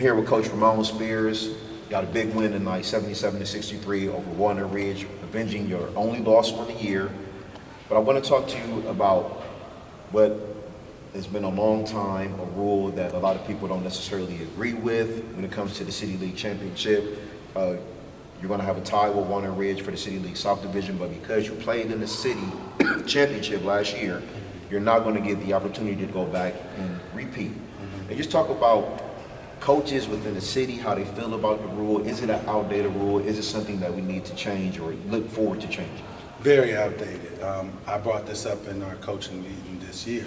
here with Coach Ramon Spears. Got a big win tonight, 77-63 over Walnut Ridge, avenging your only loss on the year. But I want to talk to you about what has been a long time, a rule that a lot of people don't necessarily agree with when it comes to the City League Championship. You're going to have a tie with Walnut Ridge for the City League South Division, but because you played in the City Championship last year, you're not going to get the opportunity to go back and repeat. And just talk about coaches within the city, how they feel about the rule. Is it an outdated rule? Is it something that we need to change or look forward to changing? Very outdated. I brought this up in our coaching meeting this year,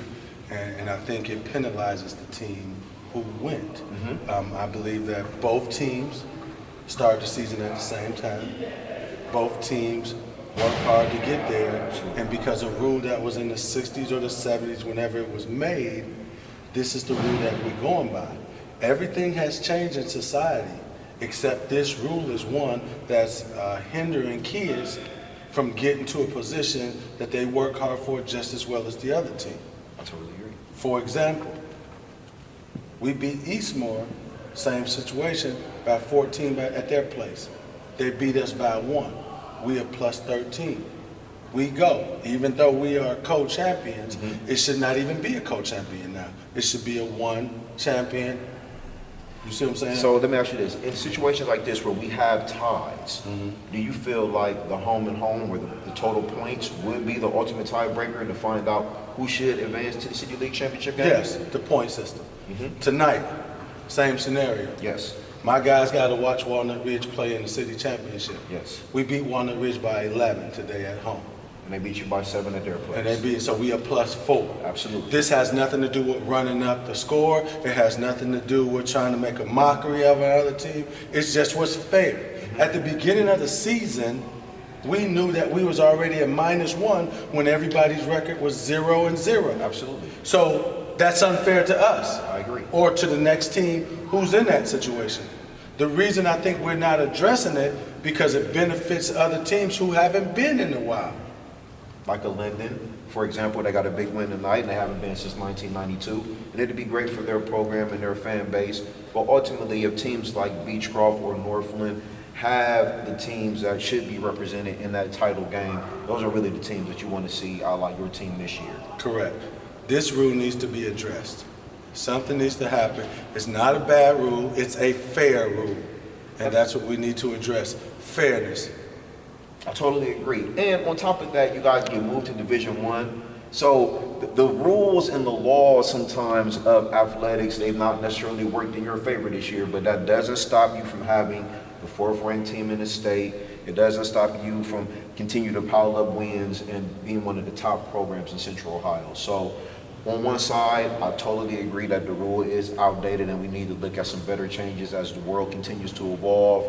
and I think it penalizes the team who went. I believe that both teams start the season at the same time. Both teams work hard to get there, and because a rule that was in the 60s or the 70s, whenever it was made, this is the rule that we're going by. Everything has changed in society, except this rule is one that's hindering kids from getting to a position that they work hard for just as well as the other team. I totally agree. For example, we beat Eastmore, same situation, by 14 at their place. They beat us by 1. We are plus 13. We go. Even though we are co-champions, it should not even be a co-champion now. It should be a one champion. You see what I'm saying? So let me ask you this. In situations like this where we have ties, do you feel like the home and home or the total points would be the ultimate tiebreaker to find out who should advance to the City League Championship game? Yes, the point system. Tonight, same scenario. Yes. My guys got to watch Walnut Ridge play in the city championship. Yes. We beat Walnut Ridge by 11 today at home. And they beat you by 7 at their place. And they beat, so we are plus 4. Absolutely. This has nothing to do with running up the score. It has nothing to do with trying to make a mockery of our other team. It's just what's fair. At the beginning of the season, we knew that we was already at -1 when everybody's record was 0-0. Absolutely. So that's unfair to us. I agree. Or to the next team who's in that situation. The reason I think we're not addressing it because it benefits other teams who haven't been in a while. Like a Linden, for example, they got a big win tonight and they haven't been since 1992. And it'd be great for their program and their fan base. But ultimately, if teams like Beechcroft or Northland have the teams that should be represented in that title game, those are really the teams that you want to see like your team this year. Correct. This rule needs to be addressed. Something needs to happen. It's not a bad rule, it's a fair rule. And that's what we need to address, fairness. I totally agree. And on top of that, you guys get moved to Division I. So the rules and the laws sometimes of athletics, they've not necessarily worked in your favor this year, but that doesn't stop you from having the 4th-ranked team in the state. It doesn't stop you from continuing to pile up wins and being one of the top programs in Central Ohio. So on one side, I totally agree that the rule is outdated and we need to look at some better changes as the world continues to evolve.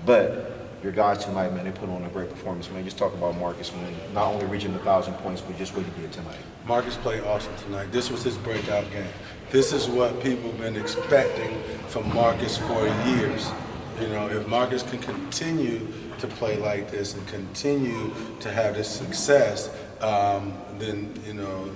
But your guys tonight, man, they put on a great performance, man. Just talk about Marcus, man. Not only reaching 1,000 points, but just what he did tonight. Marcus played awesome tonight. This was his breakout game. This is what people have been expecting from Marcus for years. You know, if Marcus can continue to play like this and continue to have this success, then, you know,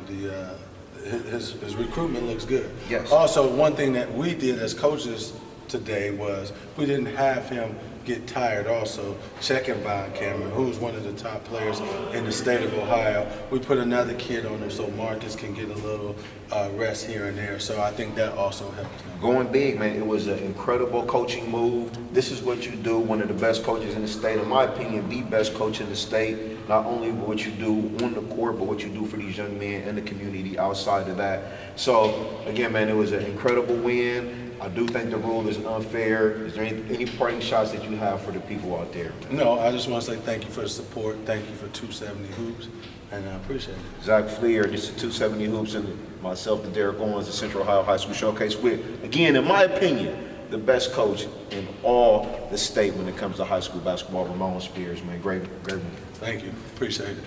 his recruitment looks good. Yes. Also, one thing that we did as coaches today was we didn't have him get tired also checking Von Cameron, who's one of the top players in the state of Ohio. We put another kid on him so Marcus can get a little rest here and there. So I think that also helped him. Going big, man, it was an incredible coaching move. This is what you do, one of the best coaches in the state. In my opinion, the best coach in the state. Not only what you do on the court, but what you do for these young men and the community outside of that. So, again, man, it was an incredible win. I do think the rule is unfair. Is there any parting shots that you have for the people out there? No, I just want to say thank you for the support. Thank you for 270 Hoops, and I appreciate it. Zach Fleer, this is 270 Hoops, and myself, the Derrick Owens, the Central Ohio High School Showcase with, again, in my opinion, the best coach in all the state when it comes to high school basketball, Ramon Spears, man. Great win. Thank you. Appreciate it.